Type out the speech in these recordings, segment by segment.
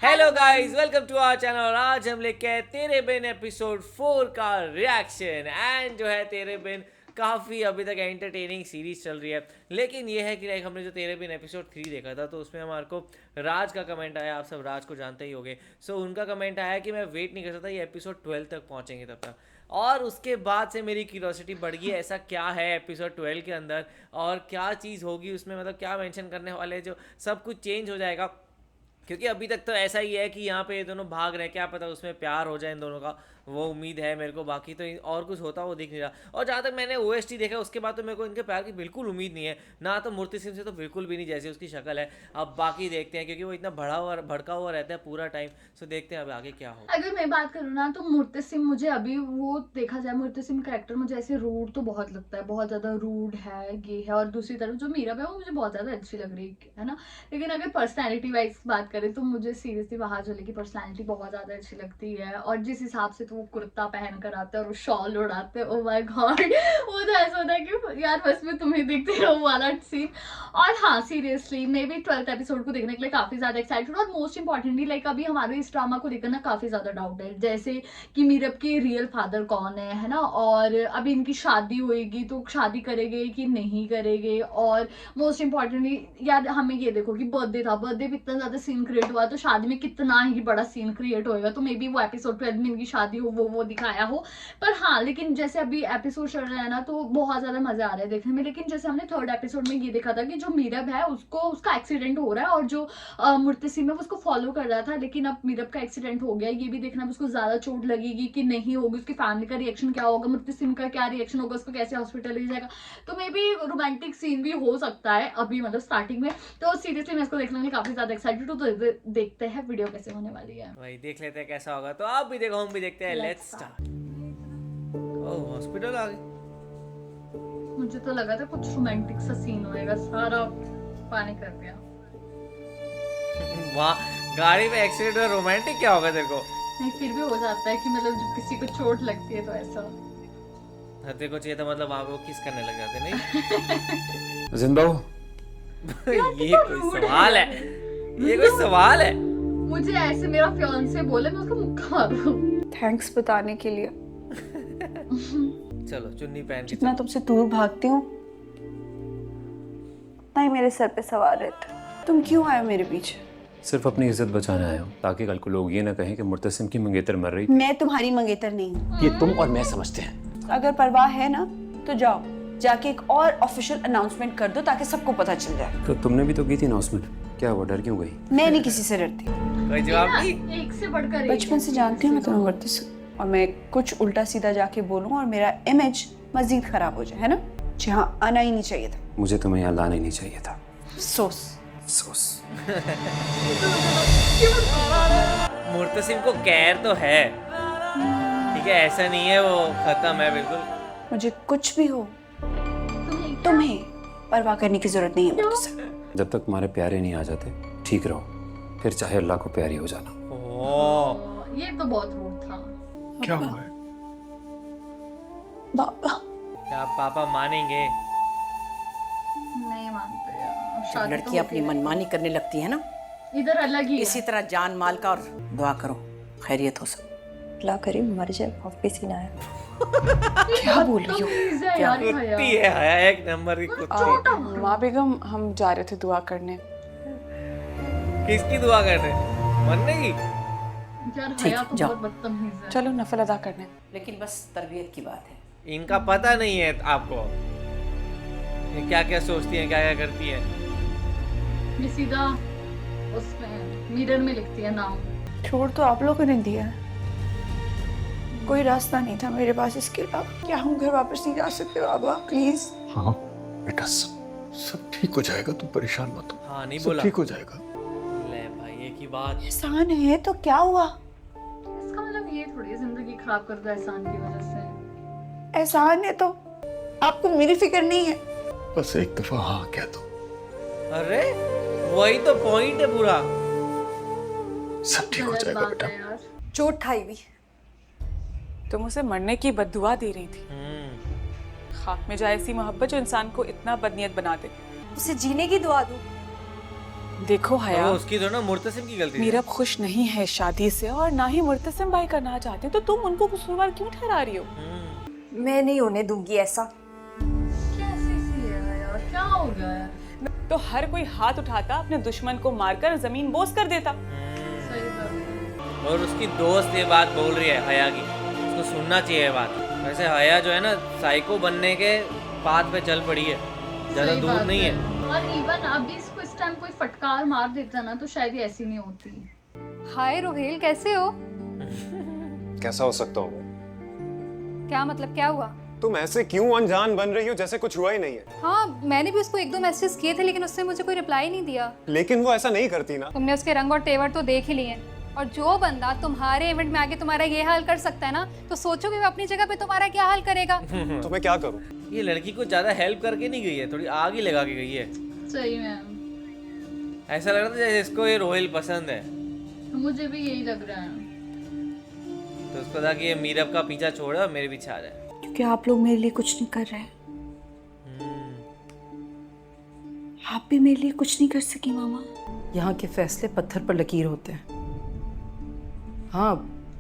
Hello guys, welcome to our channel. और आज हम लेके आए तेरे बिन एपिसोड 4 का रिएक्शन। एंड जो है तेरे बिन काफ़ी अभी तक एंटरटेनिंग सीरीज चल रही है, लेकिन ये है कि लाइक हमने जो तेरे बिन एपिसोड 3 देखा था तो उसमें हमारे को राज का कमेंट आया। आप सब राज को जानते ही होंगे। सो उनका कमेंट आया कि मैं वेट नहीं कर सकता ये एपिसोड 12 तक पहुंचेंगे तब तक। और उसके बाद से मेरी क्यूरियोसिटी बढ़ गई, ऐसा क्या है एपिसोड 12 के अंदर और क्या चीज़ होगी उसमें, मतलब क्या मेंशन करने वाले, जो सब कुछ चेंज हो जाएगा। क्योंकि अभी तक तो ऐसा ही है कि यहाँ पे ये दोनों भाग रहे हैं, क्या पता उसमें प्यार हो जाए इन दोनों का, वो उम्मीद है मेरे को। बाकी तो और कुछ होता वो दिख नहीं रहा। और जहाँ तक मैंने ओएसटी देखा उसके बाद तो मेरे को इनके प्यार की बिल्कुल उम्मीद नहीं है, ना तो मूर्ति सिंह से तो बिल्कुल भी नहीं जैसी उसकी शक्ल है। अब बाकी देखते हैं, क्योंकि वो इतना भड़का हुआ रहता है पूरा टाइम। सो देखते हैं अब आगे क्या हो। अगर मैं बात करूँ ना तो मुर्तसिम मुझे अभी वो देखा जाए, मुर्तसिम कैरेक्टर मुझे ऐसे रूड तो बहुत लगता है, बहुत ज्यादा रूड है ये है। और दूसरी तरफ जो मीरा है वो मुझे बहुत ज्यादा अच्छी लग रही है ना। लेकिन अगर पर्सनैलिटी वाइज बात करें तो मुझे सीरियसली बहाजुली की पर्सनैलिटी बहुत ज्यादा अच्छी लगती है। और जिस हिसाब से तो वो कुर्ता पहन कर आते हैं और वो शॉल उड़ाते हैं, ओ माय गॉड वो तो ऐसा होता है कि यार बस मैं तुम्हें देखते रहो वाला सीन। और हाँ, सीरियसली मैं भी 12th एपिसोड को देखने के लिए काफी ज्यादा एक्साइटेड हूँ। और मोस्ट इंपॉर्टेंटली लाइक अभी हमारे इस ड्रामा को लेकर ना काफी ज्यादा डाउट है, जैसे कि मीरब के रियल फादर कौन है ना। और अभी इनकी शादी होएगी तो शादी करेंगे कि नहीं करेंगे। और मोस्ट इंपॉर्टेंटली यार हमें ये देखो कि बर्थडे था, बर्थडे पे इतना ज्यादा सीन क्रिएट हुआ, तो शादी में कितना ही बड़ा सीन क्रिएट होएगा। तो मे बी वो एपिसोड 12 में इनकी शादी हो, वो दिखाया हो। पर हाँ, लेकिन जैसे अभी एपिसोड चल रहा है ना तो बहुत ज्यादा मजा आ रहा है देखने में। लेकिन जैसे हमने 3rd एपिसोड में ये देखा था कि जो मीरब है उसका एक्सीडेंट हो रहा है, और जो मुर्तसिम है वो उसको फॉलो कर रहा था। लेकिन अब मीरब का एक्सीडेंट हो गया, ये भी देखना उसको ज्यादा चोट लगेगी कि नहीं होगी, उसकी फैमिली का रिएक्शन क्या होगा, मुर्तसिम का क्या रिएक्शन होगा, उसको कैसे हॉस्पिटल ले जाएगा। तो मे बी रोमांटिक सीन भी हो सकता है अभी, मतलब स्टार्टिंग में। तो सीरियसली मैं इसको देखने के लिए काफी ज्यादा एक्साइटेड हूँ। तो देखते हैं वीडियो कैसे होने वाली है। वही देख लेते हैं कैसा होगा। तो आप भी देखो, हम भी देखते हैं। Let's let's start. Start. Oh, hospital आ गए। मुझे तो लगा था कुछ रोमांटिक सा सीन होएगा, सारा पानी कर दिया। वहाँ गाड़ी में एक्सीडेंट हुआ, रोमांटिक क्या होगा तेरे को? नहीं, फिर भी हो जाता है कि मतलब जब किसी को चोट लगती है तो ऐसा। हाँ, तेरे को चाहिए था मतलब वहाँ पे वो किस करने लग जाते नहीं। जिंदा हो? यार ये कितना कोई rude सवाल है? ये कोई सवाल है? मुझे ऐसे मेरा फियांसे बोले मैं उसको मुक्का मारूं। थैंक्स बताने के लिए। चलो चुन्नी पहन के जितना चलो। तुमसे दूर भागती हूँ उतना ही मेरे सर पे सवार रहता है। तुम क्यों आए हो मेरे पीछे? सिर्फ अपनी इज्जत बचाने आया हूँ, ताकि कल को लोग ये ना कहें कि मुर्तसिम की मंगेतर मर रही थी। मैं तुम्हारी मंगेतर नहीं हूँ। ये तुम और मैं समझते हैं। अगर परवाह है ना तो जाओ, जाके एक और ऑफिशियल अनाउंसमेंट कर दो ताकि सबको पता चल जाए। तो तुमने भी तो की थी अनाउंसमेंट, क्या हुआ, डर क्यों गई? मैं नहीं किसी से डरती। कोई जवाब नहीं। एक से बढ़कर एक। बचपन से जानती हूँ मैं तुम्हें मुर्तसिम, और मैं कुछ उल्टा सीधा जाके बोलूँ और मेरा इमेज मजीद खराब हो जाए, है ना? जहाँ आना ही नहीं चाहिए था। मुझे तुम्हें यहाँ लाना ही नहीं चाहिए था। अफसोस। अफसोस। मुर्तसिम को कैर तो है, ठीक है, ऐसा नहीं है वो खत्म है बिल्कुल। मुझे कुछ भी हो, तुम्हें परवाह करने की जरूरत नहीं है मुर्तसिम। जब तक तुम्हारे प्यारे नहीं आ जाते ठीक रहो, फिर चाहे अल्लाह को प्यारी हो जाना। ओह, ये तो बहुत रूड था। क्या हुआ है? बाबा, क्या पापा मानेंगे? नहीं मानते यार, जब शादी तो लड़की अपनी होती है। मनमानी करने लगती है ना, इधर अलग ही इसी तरह जान माल का। और दुआ करो खैरियत हो सब। अल्लाह करे मर जाए, वापस ही ना आए। क्या बोल रही हो? है यार ये भैया। कुत्ती है, हया एक नंबर की कुत्ती। माँ बेगम, हम जा रहे थे दुआ करने। किसकी दुआ कर रहे? मरने की? यार ठीक, हया तो जाओ। बहुत बदतमीज है। चलो नफल अदा करने। लेकिन बस तरबियत की बात है। इनका पता नहीं है आपको, ये क्या क्या सोचती हैं, क्या क्या करती हैं। ये सीधा उसमें मिरर में लिखती है नाम। छोड़ तो आप लोगों ने दिया है, कोई रास्ता नहीं था मेरे पास इसके अलावा। क्या हम घर वापस नहीं जा सकते बाबा, प्लीज? हाँ बेटा, सब ठीक हो जाएगा, तुम परेशान मत हो। हाँ नहीं सब बोला। ठीक हो जाएगा। ले भाई एक ही बात। एहसान है तो क्या हुआ? इसका मतलब ये थोड़ी जिंदगी खराब कर दो एहसान की वजह से। एहसान है तो आपको मेरी फिक्र नहीं है? बस एक दफा हाँ कह दो, अरे वही तो पॉइंट है पूरा। सब ठीक हो गलत जाएगा बात बेटा। है यार। चोट खाई हुई। तुम उसे मरने की बद्दुआ दे रही थी। खाक में जाए ऐसी मोहब्बत जो इंसान को इतना बदनीयत बना दे। उसे जीने की दुआ दूं? देखो हया, वो उसकी तो ना मुर्तसिम की गलती थी। मीरब खुश नहीं है शादी से और ना ही मुर्तसिम भाई करना चाहते, तो तुम उनको कसूरवार क्यों ठहरा रही हो? मैं नहीं होने दूंगी ऐसा। कैसी सी है यार, क्या हो गया है? तो हर कोई हाथ उठाता अपने दुश्मन को मारकर जमीन बोस कर देता। सही बात है। और उसकी दोस्त ये बात बोल रही है हया की, उसको सुनना चाहिए ये बात। वैसे हया जो है ना साइको बनने के पाथ पे चल पड़ी है, ज्यादा सही दूर बात नहीं है। और इवन अभी इसको इस टाइम कोई फटकार मार देता ना तो शायद ये ऐसी नहीं होती। हाय रोहेल, कैसे हो? कैसा हो सकता हूँ? क्या मतलब, क्या हुआ? तुम ऐसे क्यों अनजान बन रही हो जैसे कुछ हुआ ही नहीं है? हाँ, मैंने भी उसको 1-2 मैसेज किए थे लेकिन उसने मुझे कोई रिप्लाई नहीं दिया। लेकिन वो ऐसा नहीं करती ना। तुमने उसके रंग और तेवर तो देख ही लिए हैं। और जो बंदा तुम्हारे इवेंट में आके तुम्हारा ये हाल कर सकता है ना, तो सोचो कि वो अपनी जगह पे तुम्हारा क्या हाल करेगा। तो मैं क्या करूँ? ये लड़की को ज्यादा हेल्प करके नहीं गई है, थोड़ी आग ही लगा के गई है। सही में ऐसा लग रहा था जैसे इसको ये रोहिल पसंद है, मुझे भी यही लग रहा है। तो उसको था कि ये मीरब का पीछा छोड़े और मेरे पीछे आ जाए। क्योंकि आप लोग मेरे लिए कुछ नहीं कर रहे हैं। आप भी मेरे लिए कुछ नहीं कर सकी मामा। यहाँ के फैसले पत्थर पर लकीर होते हैं। हाँ,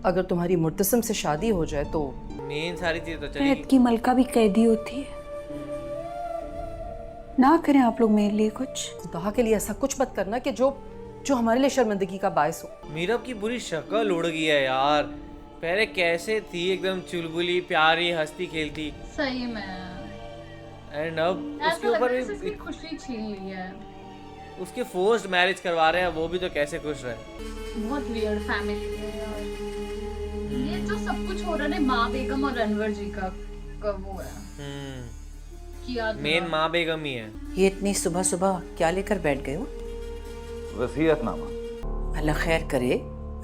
अगर तुम्हारी मुर्तसिम से शादी हो जाए तो मेन सारी चीज तो कैद चलेगी। की मलका भी कैदी होती है। ना करें आप लोग मेरे लिए कुछ। खुदा के लिए ऐसा कुछ मत करना कि जो हमारे लिए शर्मिंदगी का बायस हो। मीरब की पूरी शक्ल उड़ गई है यार। पहले कैसे थी, एकदम चुलबुली प्यारी हंसती खेलती, सही में एंड अब ऐसा उसके लग ऊपर रहा है जैसे भी इसकी खुशी छीन ली है। उसके फोर्स्ड मैरिज करवा रहे हैं, वो भी तो कैसे खुश रहे। बहुत वियर्ड फैमिली है यार। ये जो सब कुछ हो रहा है माँ बेगम और अनवर जी का वो है किया। मेन माँ बेगम ही है। ये इतनी सुबह सुबह क्या लेकर बैठ गए हो? वसीयतनामा। अल्लाह खैर करे,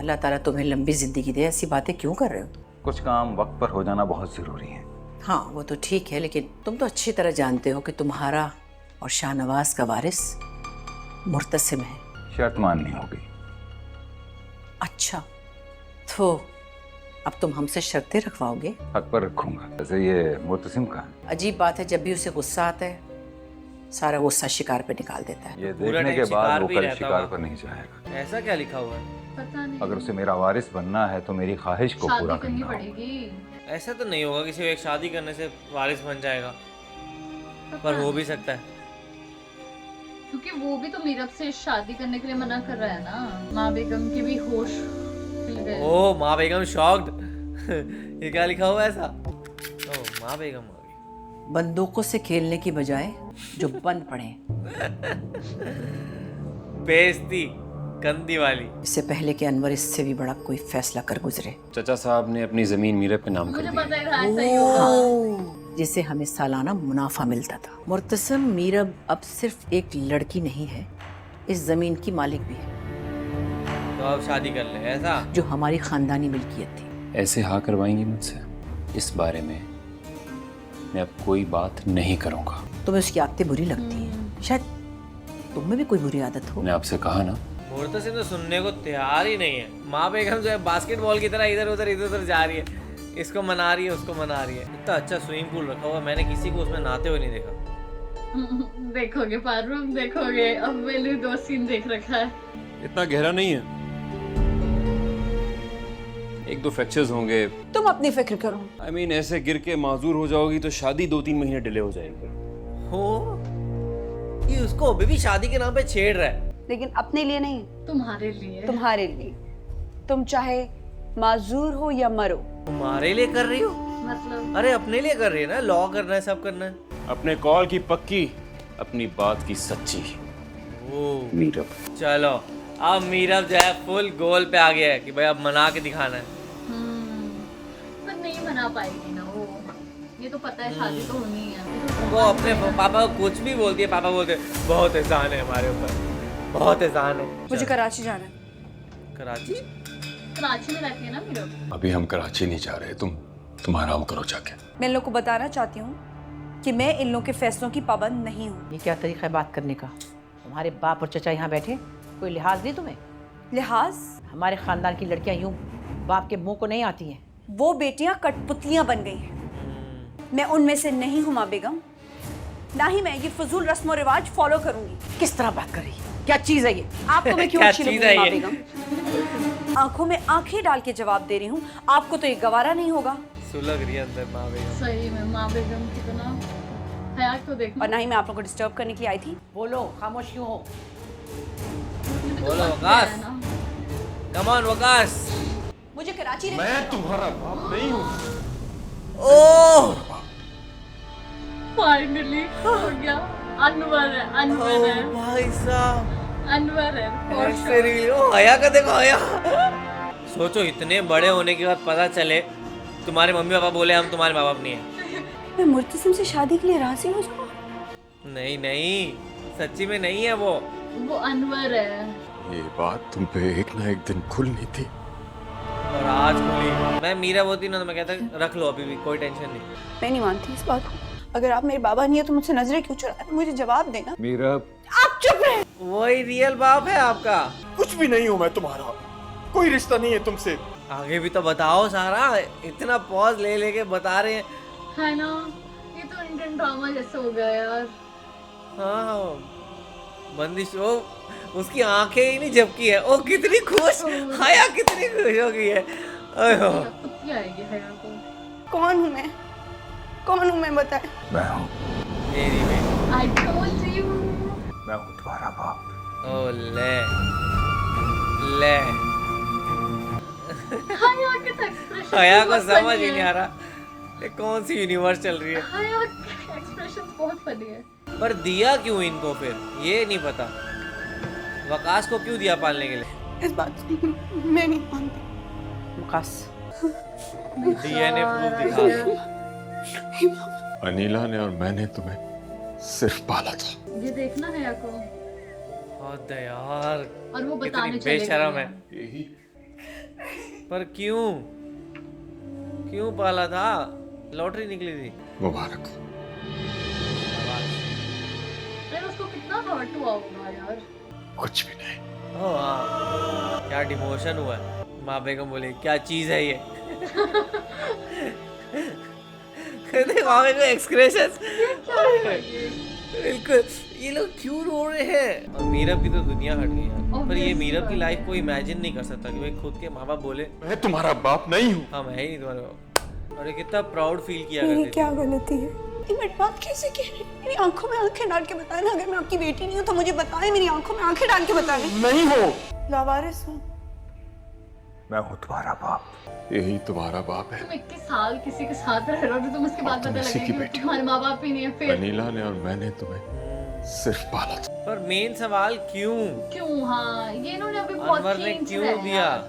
अल्लाह ताला तुम्हें लंबी जिंदगी दे। ऐसी बातें क्यों कर रहे हो? कुछ काम वक्त पर हो जाना बहुत जरूरी है। हाँ, वो तो ठीक है, लेकिन तुम तो अच्छी तरह जानते हो कि तुम्हारा और शाहनवाज का वारिस मुर्तसिम है। शर्त माननी होगी। अच्छा, तो अब तुम हमसे शर्तें रखवाओगे? हक पर रखूंगा। वैसे ये मुर्तसिम का है। अजीब बात है, जब भी उसे गुस्सा आता है सारा गुस्सा शिकार पे निकाल देता है। ये पूरा देखने टाइम के बाद शिकार वो पे कल रहता शिकार होगा। पर नहीं जाएगा। ऐसा क्या लिखा हुआ है? पता नहीं। अगर उसे मेरा वारिस बनना है तो मेरी ख्वाहिश को पूरा शादी करनी करना होगा। पड़ेगी। ऐसा तो नहीं होगा किसी को एक शादी करने से वारिस बन जाएगा, पर हो भी सकता है। क्योंकि वो भी तो मीरब से शादी करने के लिए मना कर रहा है ना। माँ बेगम की भी होश हिल गए। ओ माँ बेगम शॉक्ड। ये क्या लिखा हुआ है ऐसा? ओ माँ बेगम आ गई। बंदूकों से खेलने की बजाय जो बंद पड़े। बेइज्जती गंदी वाली। इससे पहले कि अनवर इससे भी बड़ा कोई फैसला कर गुजरे। चचा साहब ने अपनी ज़मीन मीरब के नाम कर मुझे दी। पता था ऐसा ही होगा। जिसे हमें सालाना मुनाफा मिलता था। मुर्तसिम मीरब अब सिर्फ एक लड़की नहीं है, इस जमीन की मालिक भी है, तो अब शादी कर ले ऐसा? जो हमारी खानदानी मिल्कियत थी। ऐसे हाँ करवाएंगी मुझसे? इस बारे में मैं अब कोई बात नहीं करूँगा। तुम्हें उसकी आदतें बुरी लगती हैं, शायद तुम में भी कोई बुरी आदत हो। मैंने आपसे कहा ना। मुर्तसिम तो सुनने को तैयार ही नहीं है। माँ बेगम जो है बास्केटबॉल की तरह इधर उधर जा रही है, इसको मना रही है, उसको मना रही है। इतना अच्छा स्विमिंग पूल रखा हुआ, मैंने किसी को उसमें नहाते हुए नहीं देखा। देखोगे पारू, देखोगे। अब मैंने 2 सीन देख रखा है। इतना गहरा नहीं है, 1-2 फ्रैक्चर्स होंगे। तुम अपनी फिक्र करो। I mean, ऐसे गिर के माजूर हो जाओगी तो शादी 2-3 महीने डिले हो जाएगी। हो ये उसको अभी भी शादी के नाम पे छेड़ रहा है। लेकिन अपने लिए नहीं, तुम्हारे लिए। तुम्हारे लिए। तुम चाहे माजूर हो या मरो। तुम्हारे लिए कर रही हो? मतलब अरे अपने लिए कर रही है ना, लॉ करना है, सब करना है। अपने कॉल की पक्की, अपनी बात की सच्ची। ओ मीरब। चलो अब मीरब जो है फुल गोल पे आ गया है कि भाई अब मना के दिखाना है। पर नहीं मना पाएगी ना वो। ये तो पता है शादी तो होनी है। वो अपने पापा को कुछ भी बोलती है, पापा बोलते हैं बहुत एहसान है हमारे ऊपर, बहुत एहसान है। मुझे कराची जाना है। कराची? कराची में रहती है ना मीरब। अभी हम कराची नहीं जा रहे, तुम आराम करो जाके। मैं इन लोग को बताना चाहती हूँ कि मैं इन लोग के फैसलों की पाबंद नहीं हूँ। ये क्या तरीका है बात करने का? तुम्हारे बाप और चचा यहाँ बैठे, कोई लिहाज नहीं तुम्हें? लिहाज? हमारे खानदान की लड़कियाँ यूं बाप के मुंह को नहीं आती हैं। वो बेटियां कठपुतलियां बन गई हैं। मैं उनमें से नहीं हूँ माँ बेगम, ना ही मैं ये फजूल रस्म और रिवाज फॉलो करूंगी। किस तरह बात कर रही है? क्या चीज है ये? आपको मैं क्यों क्या अच्छी चीज़ लगूंगी है माँ ये? बेगम? आंखों में आंखें डाल के जवाब दे रही हूँ, आपको तो ये गवारा नहीं होगा। सुलग रही है अंदर माँ बेगम। सही में माँ बेगम की तो ना हया को देखना। और ना ही मैं आप लोगों को डिस्टर्ब करने के लिए आई थी। बोलो, खामोश क्यों हो? बोलो वकास, कम ऑन वकास। मुझे कराची मैं तुम्हारा बाप नहीं हूँ। ओह फाइनली हो गया। अनवर है, अनवर है, भाई साहब, अनवर है for ऐसे sure। रील। ओ हया का देखो, हया। सोचो इतने बड़े होने के बाद पता चले तुम्हारे मम्मी पापा बोले हम तुम्हारे माँ बाप नहीं है। मैं मुर्तसिम से शादी के लिए राजी हो जाऊँ? नहीं नहीं, सच्ची में नहीं है वो अनवर है। ये बात तुम पे एक ना एक दिन खुलनी थी। और आज खुली। मैं मीरा होती ना तो मैं कहता रख लो अभी भी, कोई टेंशन नहीं। मैं नहीं मानती इस बात को। अगर आप मेरे बाबा नहीं है तो मुझसे नजरें क्यों चुरा रहे? मुझे जवाब देना। मीरा, आप चुप रहे। वही रियल बाप है आपका। कुछ भी नहीं हूँ मैं तुम्हारा, कोई रिश्ता नहीं है तुमसे। आगे भी तो बताओ सारा, इतना पॉज ले लेके बता रहे हैं। है ना, ये तो इंडियन ड्रामा जैसे हो गया यार। हाँ बंदिश, वो उसकी आंखें ही नहीं झपकी है। ओ कितनी खुश, हया कितनी खुश हो गई है। ओहो, कुत्ती आएगी हया को। कौन हूँ मैं? कौन हूँ मैं, बताएं। मैं हूँ, मेरी बेटी। I told you। मैं हूँ तुम्हारा बाप। ओ ले ले, हया के एक्सप्रेशन हया को समझ ही नहीं आ रहा ये कौन सी यूनिवर्स चल रही है। हया के एक्सप्रेशन बहुत फनी है। पर दिया क्यों इनको फिर, ये नहीं पता। वकास को क्यों दिया पालने के लिए? इस बात को मैं नहीं मानती। वकास, डीएनए प्रूफ दिखा। अनीला ने और मैंने तुम्हें सिर्फ पाला था। ये देखना हया को। हद है यार, और वो बताने कितनी चले बेशरम गए है। हैं। यही पर क्यों क्यों पाला था? लॉटरी निकली थी। मुबारक हो। अरे उसको कितना हर्ट हुआ होगा यार। कुछ भी नहीं। ओ हाँ, क्या डिमोशन हुआ है। माँ बेगम बोली क्या चीज है ये। माँ बेगम एक्सप्रेशन बिल्कुल, ये लोग क्यों रो रहे हैं। और मीरब की तो दुनिया हट गई यार। पर ये मीरब की लाइफ को इमेजिन नहीं कर सकता कि भाई खुद के माँ बाप बोले मैं तुम्हारा बाप नहीं हूँ। हाँ मैं ही नहीं तुम्हारे बाप। और ये कितना प्राउड फील किया मेरी करती थी। क्या गलती है? ये मेरी बात कैसे कह रही? मेरी आंखों में आंखें डाल के बताए ना, अगर मैं आपकी बेटी नहीं हूँ तो मुझे बताएं, मेरी आंखों में आंखें डाल के बताएं। नहीं हो। लावारिस हूँ। मैं हूँ तुम्हारा बाप। यही तुम्हारा बाप है। तुम 21 साल किसी के साथ रह रहे हो, तुम उसके बाद तुम पता इसी की लगेगा कि बेटी हो। तुम्हारे माँ बाप ही नहीं है। फिर अनीला ने और मैंने तुम्हें सिर्फ पाला था। पर मेन सवाल क्यों क्यों? हाँ, ये इन्होंने अभी बहुत अनवर ने खींच क्यों रहे हैं दिया? यार।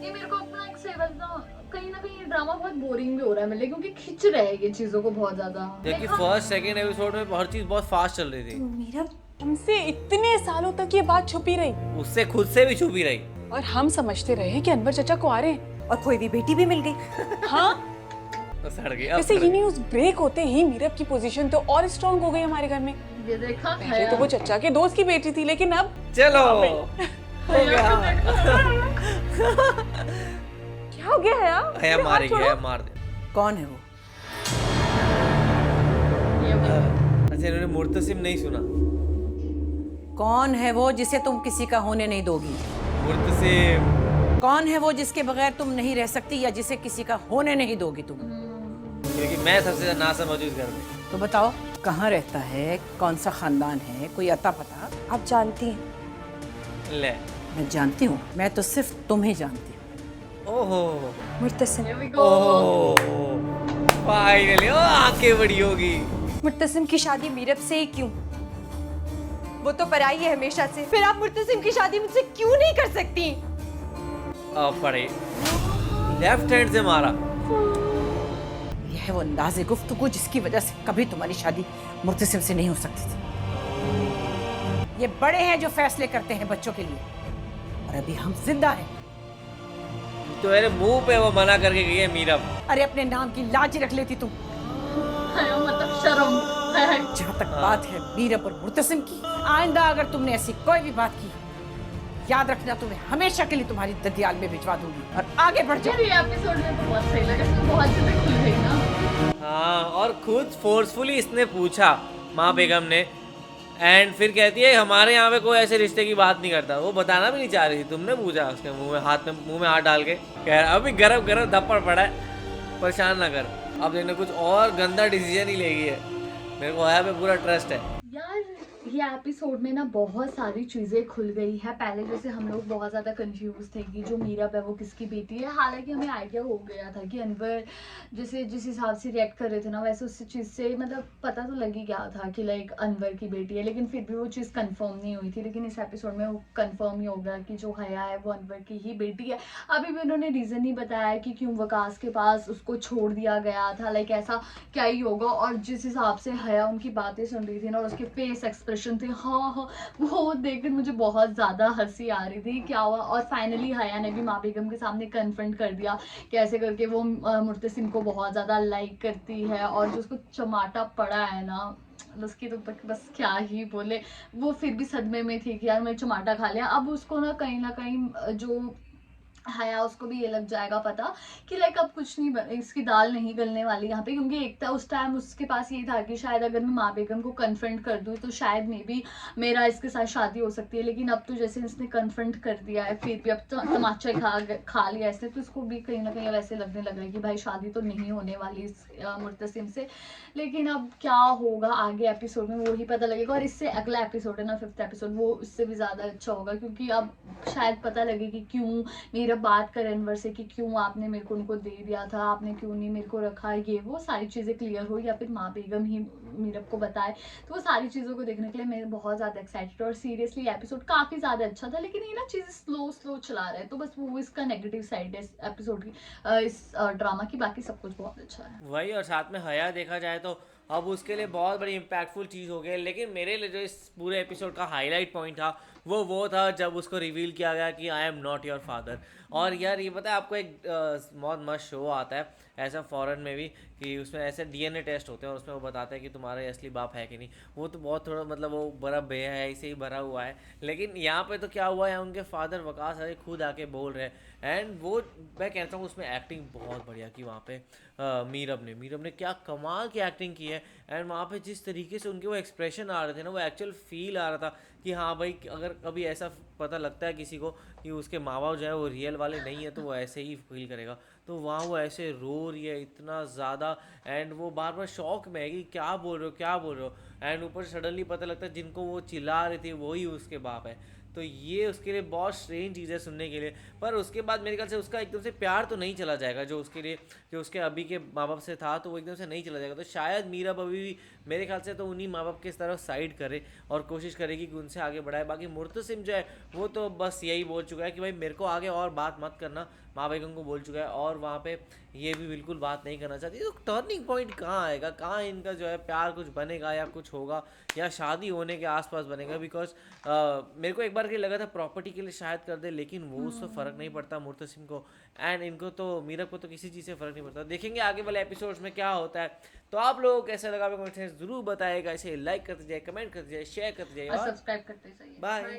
ये मेरे को अपना एक सेवल ना कहीं ये ड्रामा बहुत बोरिंग भी हो रहा है मेरे लिए, क्योंकि खिंच रहे हैं ये चीजों को बहुत ज्यादा। जबकि फर्स्ट सेकंड एपिसोड में हर चीज बहुत फास्ट चल रही थी। मीरा, हमसे इतने सालों तक ये बात छुपी रही उससे खुद से भी छुपी रही। और हम समझते रहे कि अनवर चचा को आ रहे हैं। और कोई भी बेटी भी मिल गई। हाँ, तो सड़ गई। अब वैसे सड़ ये गई। न्यूज़ ब्रेक होते ही मीरब की पोजीशन तो और स्ट्रांग हो गई हमारे घर में। ये देखा पहले तो वो चचा के दोस्त की बेटी थी, लेकिन अब चलो हो गया। क्या हो गया है यार? हया मारेगी, हया मार दे। कौन है वो? अच्छा इन्होंने मुर्तसिम नहीं सुना। कौन है वो जिसे तुम किसी का होने नहीं दोगी? मुर्तसिम कौन है वो जिसके बगैर तुम नहीं रह सकती या जिसे किसी का होने नहीं दोगी तुम? क्योंकि मैं सबसे ज्यादा नासमझ हूँ इस घर में। तो बताओ कहाँ रहता है, कौन सा खानदान है, कोई अता पता? आप जानती हैं। ले मैं जानती हूँ, मैं तो सिर्फ तुम्हें जानती हूँ। ओहो Murtasim, Here we go। Finally ओ आंखें बड़ी होगी। मुर्तसिम की शादी मीरब से ही क्यों? वो तो पराई है हमेशा से। फिर आप मुर्तसिम की शादी मुझसे क्यों नहीं कर सकती? पड़े लेफ्ट हैंड से मारा। यह है वो अंदाज़े गुफ्तगू जिसकी वजह से कभी तुम्हारी शादी मुर्तसिम से नहीं हो सकती थी। ये बड़े हैं जो फैसले करते हैं बच्चों के लिए, और अभी हम जिंदा हैं। तो मेरे मुंह पे वो मना करके गई है मीरब। अरे अपने नाम की लाज रख लेती तुम। हया मतलब शर्म है। जहाँ तक बात है मीरब और मुर्तसिम की, आइंदा अगर तुमने ऐसी कोई भी बात की, याद रखना तुम्हें हमेशा के लिए तुम्हारी ददियाल में भिजवा दूंगी। और आगे बढ़ जाओ। यार ये एपिसोड में तो बहुत सही लगा, इसमें बहुत चीजें खुल गई ना। हाँ और खुद फोर्सफुली इसने पूछा माँ बेगम ने एंड फिर कहती है हमारे यहाँ पे कोई ऐसे रिश्ते की बात नहीं करता। वो बताना भी नहीं चाह रही थी, तुमने पूछा उसके मुंह में हाथ डाल के, कह रहा अभी गरम गरम थप्पड़ पड़ा है, परेशान ना कर। अब देखने कुछ और गंदा डिसीजन ही लेगी है। मेरे को हया पे पूरा ट्रस्ट है। यार ये एपिसोड में ना बहुत सारी चीज़ें खुल गई है। पहले जैसे हम लोग बहुत ज़्यादा कंफ्यूज थे कि जो मीरब है वो किसकी बेटी है। हालांकि हमें आइडिया हो गया था कि अनवर जैसे जिस हिसाब से रिएक्ट कर रहे थे ना, वैसे उस चीज़ से मतलब पता तो लग ही गया था कि लाइक अनवर की बेटी है, लेकिन फिर भी वो चीज़ कंफर्म नहीं हुई थी। लेकिन इस एपिसोड में वो कंफर्म ही हो गया कि जो हया है वो अनवर की ही बेटी है। अभी भी उन्होंने रीज़न नहीं बताया कि क्यों वकास के पास उसको छोड़ दिया गया था, लाइक ऐसा क्या ही होगा। और जिस हिसाब से हया उनकी बातें सुन रही थी ना और उसके फेस एक्सप्रेशन थे, हाँ हाँ, वो देखकर मुझे बहुत ज़्यादा हंसी आ रही थी। क्या हुआ, और फाइनली हया ने भी माँ बेगम के सामने कन्फ्रंट कर दिया कैसे करके वो मुर्तसिम को बहुत ज़्यादा लाइक करती है। और जो उसको चमाटा पड़ा है ना, उसकी तो बस क्या ही बोले। वो फिर भी सदमे में थी कि यार मैंने चमाटा खा लिया। अब उसको ना कहीं जो हया उसको भी ये लग जाएगा पता कि लाइक अब कुछ नहीं, इसकी दाल नहीं गलने वाली यहाँ पे। क्योंकि एक था उस टाइम उसके पास ये था कि शायद अगर मैं माँ बेगम को कन्फ्रंट कर दूँ तो शायद मे बी मेरा इसके साथ शादी हो सकती है। लेकिन अब तो जैसे इसने कन्फ्रंट कर दिया है, फिर भी अब तो तमाचा खा लिया इसने, तो इसको भी कहीं ना कहीं वैसे लगने लग रहा है कि भाई शादी तो नहीं होने वाली इस मुर्तसिम से। लेकिन अब क्या होगा आगे एपिसोड में वो ही पता लगेगा। और इससे अगला एपिसोड है ना, 5th एपिसोड, वो उससे भी ज़्यादा अच्छा होगा। क्योंकि अब शायद पता लगे कि क्यों मेरा बात करें अनवर से कि क्यों आपने मेरे को उनको दे दिया था, आपने क्यों नहीं मेरे को रखा, ये वो सारी चीज़ें क्लियर हो, या फिर माँ बेगम ही मीरब को बताए। तो वो सारी चीज़ों को देखने के लिए मैं बहुत ज़्यादा एक्साइटेड। और सीरियसली एपिसोड काफ़ी ज़्यादा अच्छा था, लेकिन ये ना चीज़ें स्लो चला रहे हैं, तो बस वो इसका नेगेटिव साइड है इस एपिसोड की, इस ड्रामा की। बाकी सब कुछ बहुत अच्छा है वही, और साथ में हया देखा जाए तो अब उसके लिए बहुत बड़ी इम्पैक्टफुल चीज़ हो गई। लेकिन मेरे लिए जो इस पूरे एपिसोड का हाईलाइट पॉइंट था वो था जब उसको रिवील किया गया कि I am not your father. और यार ये पता है आपको, एक बहुत मस्त शो आता है ऐसा फॉरेन में भी कि उसमें ऐसे डीएनए टेस्ट होते हैं और उसमें वो बताते हैं कि तुम्हारा असली बाप है कि नहीं। वो तो बहुत थोड़ा मतलब वो बड़ा बेहा है, इसे ही भरा हुआ है। लेकिन यहाँ पे तो क्या हुआ है, उनके फादर वकास अरे खुद आके बोल रहे हैं। एंड वो मैं कहता हूँ उसमें एक्टिंग बहुत बढ़िया की वहाँ पे मीरब ने क्या कमाल की एक्टिंग की है। एंड वहाँ पे जिस तरीके से उनके वो एक्सप्रेशन आ रहे थे ना, वो एक्चुअल फील आ रहा था कि हाँ भाई अगर कभी ऐसा पता लगता है किसी को कि उसके माँ बाप जो है वो रियल वाले नहीं है तो वो ऐसे ही फील करेगा। तो वहाँ वो ऐसे रो रही है इतना ज़्यादा, एंड वो बार बार शॉक में है कि क्या बोल रहे हो। एंड ऊपर सडनली पता लगता है जिनको वो चिल्ला रही थी वही उसके बाप है। तो ये उसके लिए बहुत स्ट्रेंज चीज़ है सुनने के लिए। पर उसके बाद मेरे ख्याल से उसका एकदम से प्यार तो नहीं चला जाएगा जो उसके लिए, जो उसके अभी के माँ बाप से था, तो वो एकदम से नहीं चला जाएगा। तो शायद मीरब अभी भी मेरे ख्याल से तो उन्हीं माँ बाप की तरफ साइड करे और कोशिश करेगी कि उनसे आगे बढ़ाए। बाकी मुर्तसिम जो है वो तो बस यही बोल चुका है कि भाई मेरे को आगे और बात मत करना, माँ बेगम को बोल चुका है। और वहाँ पे ये भी बिल्कुल बात नहीं करना चाहती। तो टर्निंग पॉइंट कहाँ आएगा, कहाँ इनका जो है प्यार कुछ बनेगा या कुछ होगा या शादी होने के आसपास बनेगा। बिकॉज मेरे को एक बार के लगा था प्रॉपर्टी के लिए शायद कर दे, लेकिन वो उससे फ़र्क नहीं पड़ता मुर्तसिम को, एंड इनको तो मीरब को तो किसी चीज़ से फ़र्क नहीं पड़ता। देखेंगे आगे वाले एपिसोड्स में क्या होता है। तो आप लोगों को कैसा लगा कमेंट ज़रूर बताएगा। इसे लाइक करते जाइए, कमेंट करते जाइए, शेयर करते जाइए और सब्सक्राइब करते जाइए। बाय।